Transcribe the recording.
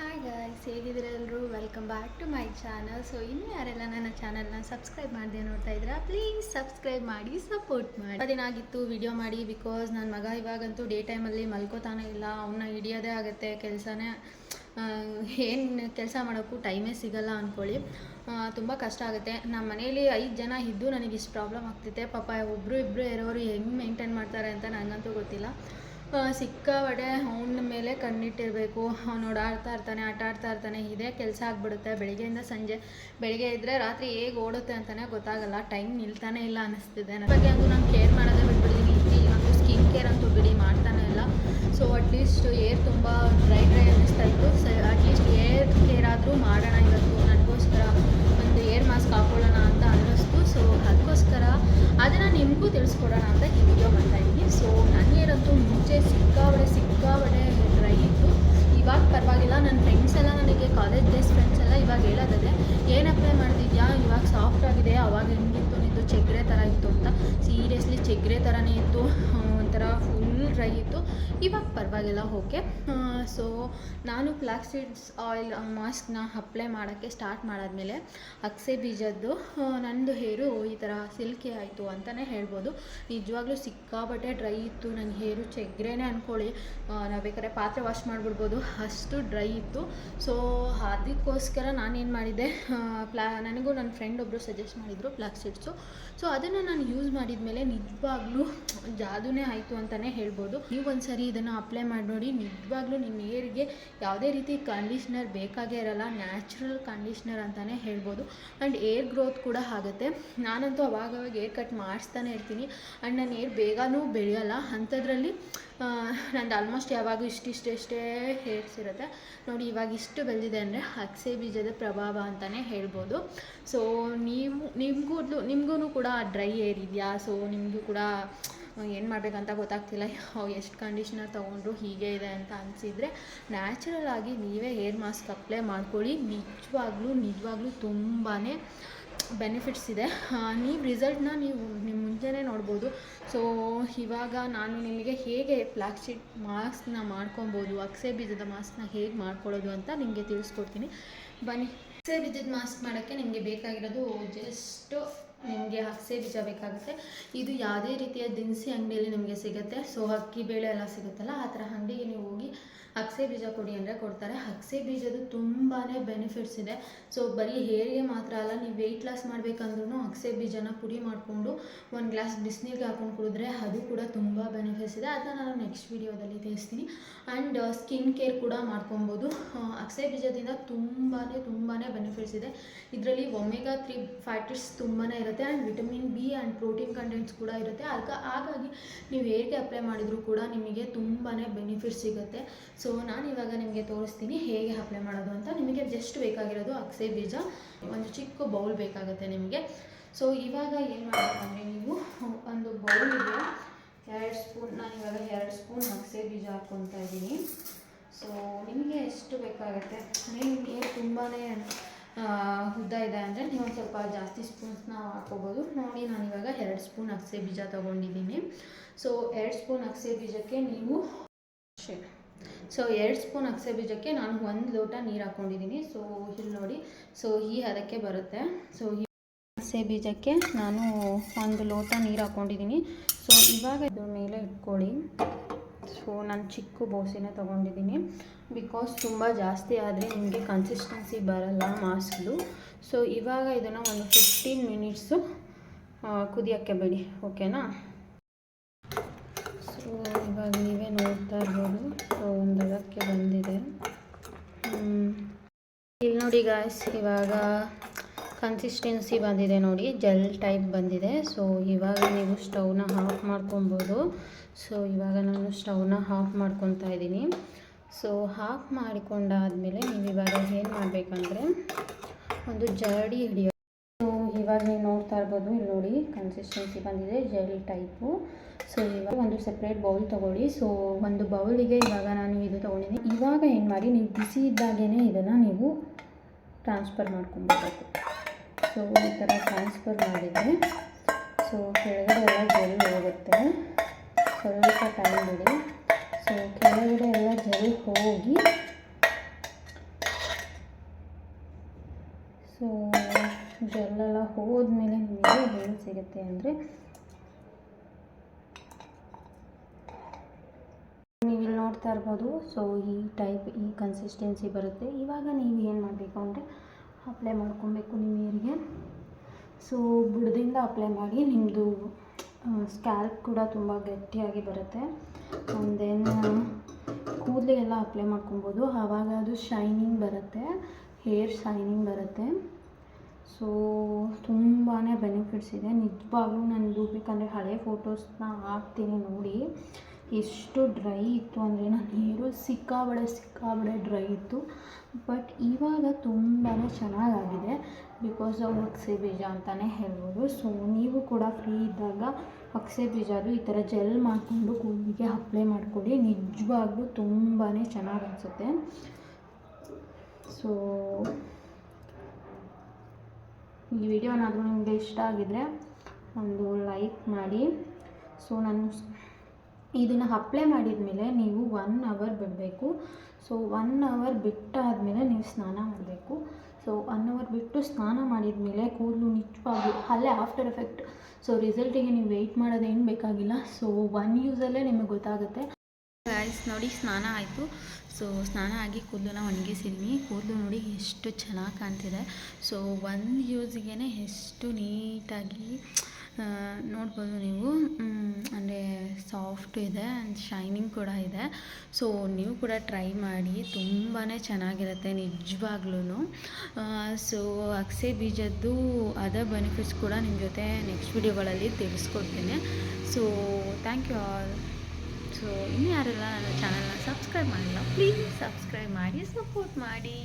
Hi guys, ಹೇಗಿದ್ದೀರಾ ಎಲ್ಲರೂ? Welcome back to my channel. So ಇನ್ನೂ ಯಾರೆಲ್ಲ ನನ್ನ ಚಾನಲ್ನ ಸಬ್ಸ್ಕ್ರೈಬ್ ಮಾಡದೆ ನೋಡ್ತಾ ಇದ್ದೀರಾ, ಪ್ಲೀಸ್ ಸಬ್ಸ್ಕ್ರೈಬ್ ಮಾಡಿ, ಸಪೋರ್ಟ್ ಮಾಡಿ. ಅದೇನಾಗಿತ್ತು ವಿಡಿಯೋ ಮಾಡಿ, ಬಿಕಾಸ್ ನನ್ನ ಮಗ ಇವಾಗಂತೂ ಡೇ ಟೈಮಲ್ಲಿ ಮಲ್ಕೋತಾನೆ ಇಲ್ಲ. ಅವನ್ನ ಹಿಡಿಯೋದೇ ಆಗುತ್ತೆ ಕೆಲಸನೇ. ಏನು ಕೆಲಸ ಮಾಡೋಕ್ಕೂ ಟೈಮೇ ಸಿಗಲ್ಲ ಅಂದ್ಕೊಳ್ಳಿ. ತುಂಬ ಕಷ್ಟ ಆಗುತ್ತೆ. ನಮ್ಮ ಮನೇಲಿ 5 ಜನ ಇದ್ದು ನನಗೆ ಇಷ್ಟು ಪ್ರಾಬ್ಲಮ್ ಆಗ್ತಿದೆ. ಪಾಪ ಒಬ್ಬರು ಇಬ್ಬರು ಇರೋರು ಹೆಂಗೆ ಮೇಂಟೈನ್ ಮಾಡ್ತಾರೆ ಅಂತ ನನಗಂತೂ ಗೊತ್ತಿಲ್ಲ. ಸಿಕ್ಕಾಪಟ್ಟೆ ಅವನ ಮೇಲೆ ಕಣ್ಣಿಟ್ಟಿರಬೇಕು. ಅವ್ನು ಓಡಾಡ್ತಾ ಇರ್ತಾನೆ, ಆಟ ಆಡ್ತಾ ಇರ್ತಾನೆ, ಇದೇ ಕೆಲಸ ಆಗಿಬಿಡುತ್ತೆ ಬೆಳಿಗ್ಗೆಯಿಂದ ಸಂಜೆ. ಬೆಳಿಗ್ಗೆ ಇದ್ದರೆ ರಾತ್ರಿ ಹೇಗೆ ಓಡುತ್ತೆ ಅಂತಲೇ ಗೊತ್ತಾಗಲ್ಲ. ಟೈಮ್ ನಿಲ್ತಾನೆ ಇಲ್ಲ ಅನ್ನಿಸ್ತಿದೆ. ನನ್ನ ಬಗ್ಗೆ ಅಂತೂ ನಾನು ಕೇರ್ ಮಾಡೋದೇ ಬಿಟ್ಬಿಟ್ಟಿದ್ದೀನಿ. ಒಂದು ಸ್ಕಿನ್ ಕೇರ್ ಅಂತೂ ಬಿಡಿ ಮಾಡ್ತಾನೆ ಇಲ್ಲ. ಸೊ ಅಟ್ಲೀಸ್ಟ್ ಏರ್ ತುಂಬ ಡ್ರೈ ಅನ್ನಿಸ್ತಾ ಇತ್ತು. ಅಟ್ಲೀಸ್ಟ್ ಏರ್ ಕೇರ್ ಆದರೂ ಮಾಡೋಣ ಇವತ್ತು. ನನಗೋಸ್ಕರ ಒಂದು ಏರ್ ಮಾಸ್ಕ್ ಹಾಕೊಳ್ಳೋಣ ಅಂತ ಅನ್ನಿಸ್ತು. ಸೊ ಅದಕ್ಕೋಸ್ಕರ ಅದನ್ನು ನಿಮಗೂ ತಿಳಿಸ್ಕೊಡೋಣ ಅಂತ ಈ ವಿಡಿಯೋ ಮಾಡ್ತಾಯಿದ್ದೀನಿ. ಸೊ ನನ್ನ ಏರಂತೂ ಮುಂಚೆ ಸಿಕ್ಕಾಬಡೆ ಡ್ರೈ ಇತ್ತು. ಇವಾಗ ಪರವಾಗಿಲ್ಲ. ನನ್ನ ಫ್ರೆಂಡ್ಸ್ ಎಲ್ಲ, ನನಗೆ ಕಾಲೇಜ್ ಡೇಸ್ ಫ್ರೆಂಡ್ಸ್ ಎಲ್ಲ ಇವಾಗ ಹೇಳೋದಾದರೆ ಏನು ಅಪ್ಲೈ ಮಾಡ್ತಿದ್ಯಾ, ಇವಾಗ ಸಾಫ್ಟ್ ಆಗಿದೆ, ಅವಾಗ ಹೆಂಗಿತ್ತು ನಿಂದು ಚಕ್ರೆ ಥರ ಇತ್ತು ಅಂತ. ಸೀರಿಯಸ್ಲಿ ಚಕ್ರೆ ಥರನೇ ಇತ್ತು, ಒಂಥರ ಫುಲ್ ಡ್ರೈ ಇತ್ತು. ಇವಾಗ ಪರವಾಗಿಲ್ಲ, ಓಕೆ. ಸೊ ನಾನು ಫ್ಲಾಕ್ಸ್ ಸೀಡ್ಸ್ ಆಯಿಲ್ ಮಾಸ್ಕ್ನ ಅಪ್ಲೈ ಮಾಡೋಕ್ಕೆ ಸ್ಟಾರ್ಟ್ ಮಾಡಾದ್ಮೇಲೆ ಅಗಸೆ ಬೀಜದ್ದು ನಂದು ಹೇರು ಈ ಥರ ಸಿಲ್ಕಿ ಆಯಿತು ಅಂತಲೇ ಹೇಳ್ಬೋದು. ನಿಜವಾಗ್ಲೂ ಸಿಕ್ಕಾಬಟ್ಟೆ ಡ್ರೈ ಇತ್ತು. ನನ್ನ ಹೇರು ಚಗ್ರೇನೆ ಅಂದ್ಕೊಳ್ಳಿ. ನಾವು ಬೇಕಾದ್ರೆ ಪಾತ್ರೆ ವಾಶ್ ಮಾಡಿಬಿಡ್ಬೋದು, ಅಷ್ಟು ಡ್ರೈ ಇತ್ತು. ಸೊ ಅದಕ್ಕೋಸ್ಕರ ನಾನೇನು ಮಾಡಿದ್ದೆ, ನನಗೂ ನನ್ನ ಫ್ರೆಂಡ್ ಒಬ್ಬರು ಸಜೆಸ್ಟ್ ಮಾಡಿದರು ಫ್ಲಾಕ್ಸ್ ಸೀಡ್ಸು. ಸೊ ಅದನ್ನು ನಾನು ಯೂಸ್ ಮಾಡಿದ ಮೇಲೆ ನಿಜವಾಗ್ಲೂ ಜಾದೂನೇ ಆಯಿತು ಅಂತಲೇ ಹೇಳ್ಬೋದು. ನೀವು ಒಂದು ಸರಿ ಇದನ್ನು ಅಪ್ಲೈ ಮಾಡಿ ನೋಡಿ. ನಿಜವಾಗ್ಲೂ ನಿಮ್ಮ ಏರಿಗೆ ಯಾವುದೇ ರೀತಿ ಕಂಡೀಷ್ನರ್ ಬೇಕಾಗೇ ಇರಲ್ಲ. ನ್ಯಾಚುರಲ್ ಕಂಡೀಷ್ನರ್ ಅಂತಲೇ ಹೇಳ್ಬೋದು. ಆ್ಯಂಡ್ ಏರ್ ಗ್ರೋತ್ ಕೂಡ ಆಗುತ್ತೆ. ನಾನಂತೂ ಅವಾಗವಾಗ ಏರ್ ಕಟ್ ಮಾಡಿಸ್ತಾನೆ ಇರ್ತೀನಿ. ಆ್ಯಂಡ್ ನನ್ನ ಏರ್ ಬೇಗನೂ ಬೆಳೆಯೋಲ್ಲ. ಅಂಥದ್ರಲ್ಲಿ ನಂದು ಆಲ್ಮೋಸ್ಟ್ ಯಾವಾಗೂ ಇಷ್ಟೇ ಹೇರ್ಸ್ ಇರುತ್ತೆ ನೋಡಿ. ಇವಾಗ ಇಷ್ಟು ಬೆಳೆದಿದೆ ಅಂದರೆ ಅಗಸೆ ಬೀಜದ ಪ್ರಭಾವ ಅಂತಲೇ ಹೇಳ್ಬೋದು. ಸೊ ನಿಮಗೂ ಕೂಡ ಡ್ರೈ ಏರ್ ಇದೆಯಾ? ಸೊ ನಿಮಗೂ ಕೂಡ ಏನು ಮಾಡಬೇಕಂತ ಗೊತ್ತಾಗ್ತಿಲ್ಲ, ಎಷ್ಟು ಕಂಡೀಷ್ನರ್ ತೊಗೊಂಡ್ರು ಹೀಗೆ ಇದೆ ಅಂತ ಅನಿಸಿದರೆ ನ್ಯಾಚುರಲ್ ಆಗಿ ನೀವೇ ಹೇರ್ ಮಾಸ್ಕ್ ಅಪ್ಲೈ ಮಾಡ್ಕೊಳ್ಳಿ. ನಿಜವಾಗ್ಲೂ ತುಂಬಾ ಬೆನಿಫಿಟ್ಸ್ ಇದೆ. ನೀವು ರಿಸಲ್ಟ್ನ ನಿಮ್ಮ ಮುಂಚೆನೇ ನೋಡ್ಬೋದು. ಸೊ ಇವಾಗ ನಾನು ನಿಮಗೆ ಹೇಗೆ ಫ್ಲಾಕ್ಸ್ ಸೀಡ್ ಮಾಸ್ಕ್ನ ಮಾಡ್ಕೊಬೋದು, ಅಗಸೆ ಬೀಜದ ಮಾಸ್ಕ್ನ ಹೇಗೆ ಮಾಡ್ಕೊಳ್ಳೋದು ಅಂತ ನಿಮಗೆ ತಿಳಿಸ್ಕೊಡ್ತೀನಿ, ಬನ್ನಿ. ಅಗಸೆ ಬೀಜದ ಮಾಸ್ಕ್ ಮಾಡೋಕ್ಕೆ ನಿಮಗೆ ಬೇಕಾಗಿರೋದು ಜಸ್ಟು ನಿಮಗೆ ಅಗಸೆ ಬೀಜ ಬೇಕಾಗುತ್ತೆ. ಇದು ಯಾವುದೇ ರೀತಿಯ ದಿನಸಿ ಅಂಗಡಿಯಲ್ಲಿ ನಿಮಗೆ ಸಿಗುತ್ತೆ. ಸೊ ಅಕ್ಕಿ ಬೇಳೆ ಎಲ್ಲ ಸಿಗುತ್ತಲ್ಲ, ಆ ಥರ ಅಂಗಡಿಗೆ ನೀವು ಹೋಗಿ ಅಗಸೆ ಬೀಜ ಕೊಡಿ ಅಂದರೆ ಕೊಡ್ತಾರೆ. ಅಗಸೆ ಬೀಜದ್ದು ತುಂಬಾ ಬೆನಿಫಿಟ್ಸ್ ಇದೆ. ಸೊ ಬರೀ ಹೇರಿಗೆ ಮಾತ್ರ ಅಲ್ಲ, ನೀವು ವೆಯ್ಟ್ ಲಾಸ್ ಮಾಡಬೇಕಂದ್ರೂ ಅಗಸೆ ಬೀಜನ ಪುಡಿ ಮಾಡಿಕೊಂಡು 1 ಗ್ಲಾಸ್ ಬಿಸಿನೀರಿಗೆ ಹಾಕೊಂಡು ಕುಡಿದ್ರೆ ಅದು ಕೂಡ ತುಂಬ ಬೆನಿಫಿಟ್ಸ್ ಇದೆ. ಅದನ್ನ ನಾನು ನೆಕ್ಸ್ಟ್ ವೀಡಿಯೋದಲ್ಲಿ ತಿಳಿಸ್ತೀನಿ. ಆ್ಯಂಡ್ ಸ್ಕಿನ್ ಕೇರ್ ಕೂಡ ಮಾಡ್ಕೊಬೋದು. ಅಗಸೆ ಬೀಜದಿಂದ ತುಂಬಾ ಬೆನಿಫಿಟ್ಸ್ ಇದೆ. ಇದರಲ್ಲಿ ಒಮೆಗಾ 3 ಫ್ಯಾಟಿಸ್ ತುಂಬಾ ಇರುತ್ತೆ. And vitamin B and protein contents ಕೂಡ ಇರುತ್ತೆ. ಹಾಗಾಗಿ ನೀವು ಹೇಗೆ ಅಪ್ಲೈ ಮಾಡಿದರೂ ಕೂಡ ನಿಮಗೆ ತುಂಬಾ ಬೆನಿಫಿಟ್ಸ್ ಸಿಗುತ್ತೆ. ಸೊ ನಾನು ಇವಾಗ ನಿಮಗೆ ತೋರಿಸ್ತೀನಿ ಹೇಗೆ ಅಪ್ಲೈ ಮಾಡೋದು ಅಂತ. ನಿಮಗೆ ಜಸ್ಟ್ ಬೇಕಾಗಿರೋದು ಅಗಸೆ ಬೀಜ, ಒಂದು ಚಿಕ್ಕ ಬೌಲ್ ಬೇಕಾಗುತ್ತೆ ನಿಮಗೆ. ಸೊ ಇವಾಗ ಏನು ಮಾಡಬೇಕಂದ್ರೆ, ನೀವು ಒಂದು ಬೌಲಿಗೆ 2 ಸ್ಪೂನ್, ನಾನಿವಾಗ 2 ಸ್ಪೂನ್ ಅಗಸೆ ಬೀಜ ಹಾಕ್ಕೊತಾ ಇದ್ದೀನಿ. ಸೊ ನಿಮಗೆ ಎಷ್ಟು ಬೇಕಾಗುತ್ತೆ, ನಿಮಗೆ ತುಂಬಾ ಉದ್ದ ಇದೆ ಅಂದರೆ ನೀವು ಒಂದು ಸ್ವಲ್ಪ ಜಾಸ್ತಿ ಸ್ಪೂನ್ಸ್ನ ಹಾಕ್ಕೋಬೋದು. ನೋಡಿ ನಾನಿವಾಗ 2 ಸ್ಪೂನ್ ಅಗಸೆ ಬೀಜ ತೊಗೊಂಡಿದ್ದೀನಿ. ಸೊ 2 ಸ್ಪೂನ್ ಅಗಸೆ ಬೀಜಕ್ಕೆ ನೀವು 2 ಸ್ಪೂನ್ ಅಗಸೆ ಬೀಜಕ್ಕೆ ನಾನು 1 ಲೋಟ ನೀರು ಹಾಕ್ಕೊಂಡಿದ್ದೀನಿ. ಸೊ ಇಲ್ಲಿ ನೋಡಿ, ಸೊ ಈ ಅದಕ್ಕೆ ಬರುತ್ತೆ. ಸೊ ಈ ಅಗಸೆ ಬೀಜಕ್ಕೆ ನಾನು 1 ಲೋಟ ನೀರು ಹಾಕ್ಕೊಂಡಿದ್ದೀನಿ. ಸೊ ಇವಾಗ ಇದ್ರ ಮೇಲೆ ಇಟ್ಕೊಳ್ಳಿ. ಸೊ ನಾನು ಚಿಕ್ಕ ಬೋಸಿನೇ ತೊಗೊಂಡಿದ್ದೀನಿ, ಬಿಕಾಸ್ ತುಂಬ ಜಾಸ್ತಿ ಆದರೆ ನಿಮಗೆ ಕನ್ಸಿಸ್ಟೆನ್ಸಿ ಬರಲ್ಲ ಮಾಸ್ಕ್ದು. ಸೊ ಇವಾಗ ಇದನ್ನು ಒಂದು 15 ಮಿನಿಟ್ಸು ಕುದಿಯೋಕ್ಕೆ ಬಿಡಿ, ಓಕೆನಾ? ಸೊ ಇವಾಗ ನೀವೇ ನೋಡ್ತಾ ಇರ್ಬೋದು. ಸೊ ಒಂದು ಅದಕ್ಕೆ ಬಂದಿದೆ. ಇಲ್ಲಿ ನೋಡಿ ಗಾಯ್ಸ್, ಇವಾಗ ಕನ್ಸಿಸ್ಟೆನ್ಸಿ ಬಂದಿದೆ ನೋಡಿ, ಜೆಲ್ ಟೈಪ್ ಬಂದಿದೆ. ಸೊ ಇವಾಗ ನೀವು ಸ್ಟವ್ನ ಆಫ್ ಮಾಡ್ಕೊಬೋದು. ಸೊ ಇವಾಗ ನಾನು ಸ್ಟವ್ನ ಆಫ್ ಮಾಡ್ಕೊತಾ ಇದ್ದೀನಿ. ಸೊ ಆಫ್ ಮಾಡಿಕೊಂಡಾದಮೇಲೆ ನೀವು ಇವಾಗ ಏನು ಮಾಡಬೇಕಂದ್ರೆ, ಒಂದು ಜರಡಿ ಹಿಡಿಯೋ. ಸೊ ಇವಾಗ ನೀವು ನೋಡ್ತಾ ಇರ್ಬೋದು, ಇಲ್ಲಿ ನೋಡಿ ಕನ್ಸಿಸ್ಟೆನ್ಸಿ ಬಂದಿದೆ ಜೆಲ್ ಟೈಪು. ಸೊ ಇವಾಗ ಒಂದು ಸಪ್ರೇಟ್ ಬೌಲ್ ತೊಗೊಳ್ಳಿ. ಸೊ ಒಂದು ಬೌಲಿಗೆ ಇವಾಗ ನಾನು ಇದು ತೊಗೊಂಡಿದ್ದೀನಿ. ಇವಾಗ ಏನು ಮಾಡಿ, ನೀವು ಬಿಸಿ ಇದ್ದಾಗೇ ಇದನ್ನು ನೀವು ಟ್ರಾನ್ಸ್ಫರ್ ಮಾಡ್ಕೊಬೇಕು. ಸೊ ಈ ಥರ ಟ್ರಾನ್ಸ್ಫರ್ ಮಾಡಿದರೆ ಸೊ ಕೆಳಗಡೆ ಎಲ್ಲ ಜೆಲ್ ಹೋಗುತ್ತೆ. ಸ್ವಲ್ಪ ಟೈಮ್ ಬಿಡಿ. ಸೊ ಕೆಳಗಡೆ ಎಲ್ಲ ಜೆಲ್ ಹೋಗಿ ಸೊ ಜೆಲ್ಲೆಲ್ಲ ಹೋದ್ಮೇಲೆ ನಿಮಗೆ ಏನು ಸಿಗುತ್ತೆ ಅಂದರೆ ನೀವು ಇಲ್ಲಿ ನೋಡ್ತಾ ಇರ್ಬೋದು. ಸೊ ಈ ಟೈಪ್ ಈ ಕನ್ಸಿಸ್ಟೆನ್ಸಿ ಬರುತ್ತೆ. ಇವಾಗ ನೀವು ಏನು ಮಾಡಬೇಕು ಅಂದರೆ ಅಪ್ಲೈ ಮಾಡ್ಕೊಬೇಕು ನಿಮ್ಮ ಹೇರಿಗೆ. ಸೊ ಬುಡದಿಂದ ಅಪ್ಲೈ ಮಾಡಿ, ನಿಮ್ಮದು ಸ್ಕ್ಯಾಲ್ಪ್ ಕೂಡ ತುಂಬ ಗಟ್ಟಿಯಾಗಿ ಬರುತ್ತೆ. ಆ್ಯಂಡ್ ದೆನ್ ಕೂದಲಿಗೆಲ್ಲ ಅಪ್ಲೈ ಮಾಡ್ಕೊಬೋದು. ಆವಾಗ ಅದು ಶೈನಿಂಗ್ ಬರುತ್ತೆ, ಹೇರ್ ಶೈನಿಂಗ್ ಬರುತ್ತೆ. ಸೊ ತುಂಬಾ ಬೆನಿಫಿಟ್ಸ್ ಇದೆ ನಿಜವಾಗ್ಲೂ. ನಾನು ಬೇಕಂದರೆ ಹಳೆ ಫೋಟೋಸ್ನ ಹಾಕ್ತೀನಿ ನೋಡಿ. ಎಷ್ಟು ಡ್ರೈ ಇತ್ತು ಅಂದರೆ ನನ್ನ ಹೇರು ಸಿಕ್ಕಾಬಡೆ ಡ್ರೈ ಇತ್ತು. ಬಟ್ ಇವಾಗ ತುಂಬಾ ಚೆನ್ನಾಗಾಗಿದೆ ಬಿಕಾಸ್ ಆಫ್ ಅಗಸೆ ಬೀಜ ಅಂತಲೇ ಹೇಳ್ಬೋದು. ಸೊ ನೀವು ಕೂಡ ಫ್ರೀ ಇದ್ದಾಗ ಅಗಸೆ ಬೀಜದು ಈ ಥರ ಜೆಲ್ ಮಾಡಿಕೊಂಡು ಕೂದಲಿಗೆ ಅಪ್ಲೈ ಮಾಡಿಕೊಡಿ. ನಿಜವಾಗ್ಲೂ ತುಂಬಾ ಚೆನ್ನಾಗಿ ಅನಿಸುತ್ತೆ. ಸೊ ಈ ವಿಡಿಯೋ ಏನಾದರೂ ನಿಮಗೆ ಇಷ್ಟ ಆಗಿದರೆ ಒಂದು ಲೈಕ್ ಮಾಡಿ. ಸೊ ನಾನು ಇದನ್ನು ಅಪ್ಲೈ ಮಾಡಿದ ಮೇಲೆ ನೀವು 1 ಅವರ್ ಬಿಡಬೇಕು. ಸೊ 1 ಅವರ್ ಬಿಟ್ಟಾದಮೇಲೆ ನೀವು ಸ್ನಾನ ಮಾಡಬೇಕು. ಸೊ 1 ಅವರ್ ಬಿಟ್ಟು ಸ್ನಾನ ಮಾಡಿದ ಮೇಲೆ ಕೂದಲು ನಿಜವಾಗ್ಲೂ ಅಲ್ಲೇ ಆಫ್ಟರ್ ಎಫೆಕ್ಟ್. ಸೊ ರಿಸಲ್ಟಿಗೆ ನೀವು ವೆಯ್ಟ್ ಮಾಡೋದೇನು ಬೇಕಾಗಿಲ್ಲ. ಸೊ 1 ಯೂಸಲ್ಲೇ ನಿಮಗೆ ಗೊತ್ತಾಗುತ್ತೆ. ಗೈಸ್ ನೋಡಿ, ಸ್ನಾನ ಆಯಿತು. ಸೊ ಸ್ನಾನ ಆಗಿ ಕೂದಲನ್ನ ಒಣಗಿಸಿದ್ವಿ. ಕೂದಲು ನೋಡಿ ಎಷ್ಟು ಚೆನ್ನಾಗಿ ಕಾಣ್ತಿದೆ. ಸೊ 1 ಯೂಸಿಗೆ ಎಷ್ಟು ನೀಟಾಗಿ ನೋಡ್ಬೋದು ನೀವು. ಅಂದರೆ ಸಾಫ್ಟ್ ಇದೆ ಆ್ಯಂಡ್ ಶೈನಿಂಗ್ ಕೂಡ ಇದೆ. ಸೊ ನೀವು ಕೂಡ ಟ್ರೈ ಮಾಡಿ, ತುಂಬಾ ಚೆನ್ನಾಗಿರುತ್ತೆ ನಿಜವಾಗ್ಲೂ. ಸೊ ಅಗಸೆ ಬೀಜದ್ದು ಅದರ್ ಬೆನಿಫಿಟ್ಸ್ ಕೂಡ ನಿಮ್ಮ ಜೊತೆ ನೆಕ್ಸ್ಟ್ ವಿಡಿಯೋಗಳಲ್ಲಿ ತಿಳಿಸ್ಕೊಡ್ತೀನಿ. So thank you all. So ಇನ್ನೂ ಯಾರೆಲ್ಲ ನನ್ನ ಚಾನಲ್ನ ಸಬ್ಸ್ಕ್ರೈಬ್ ಮಾಡಿಲ್ಲ, ಪ್ಲೀಸ್ ಸಬ್ಸ್ಕ್ರೈಬ್ ಮಾಡಿ, ಸಪೋರ್ಟ್ ಮಾಡಿ.